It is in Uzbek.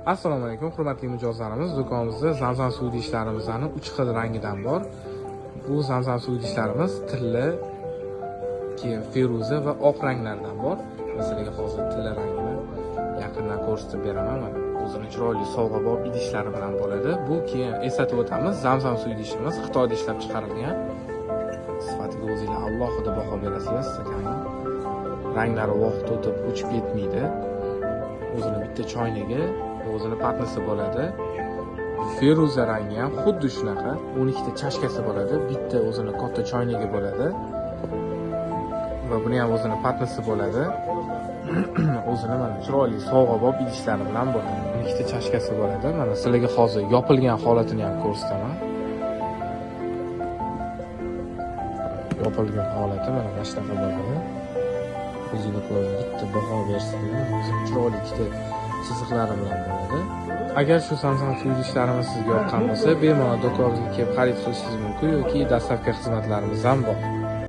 Assalomu alaykum, hurmatli mijozlarimiz. Do'konimizda zamzam suv idishlarimizning 3 xil rangidan bor. Bu zamzam suv idishlarimiz tilla, keyin feruza va oq ranglardan bor. Masalan, hozir tilla rangini yaqindan ko'rsatib beraman. Mana o'zining chiroyli sovg'abop idishlari bilan bo'ladi. Bu keyin eslatib o'tamiz, zamzam suv idishimiz Xitoyda ishlab chiqarilgan. Sifatiga o'zingizlar alohida baho berasizlar, stakanning. Ranglari vaqt o'tib o'chib ketmaydi. O'zining bitta choynagi, o'zini patnisi bo'ladi. Feruza rangi ham xuddi shunaqa, 12 ta chashkasi bo'ladi. Bitta o'zini katta choynagi bo'ladi. Va buni ham o'zini patnisi bo'ladi. O'zini mana chiroyli sovg'abop idishlari bilan bo'ladi. 12 ta chashkasi bo'ladi. Mana sizlarga hozir yopilgan holatini ham ko'rsataman. Yopilgan holati mana shunaqa bo'ladi. O'zini ko'rib bitta baho bersanglar, o'zi chiroyli ikkita chiziqlari bilan bo'ladi. Agar shu zamzam suv idishlarimiz sizga yoqqan bo'lsa, bemalol do'konimizga kelib xarid qilishingiz mumkin yoki dastavka xizmatlarimiz ham bor.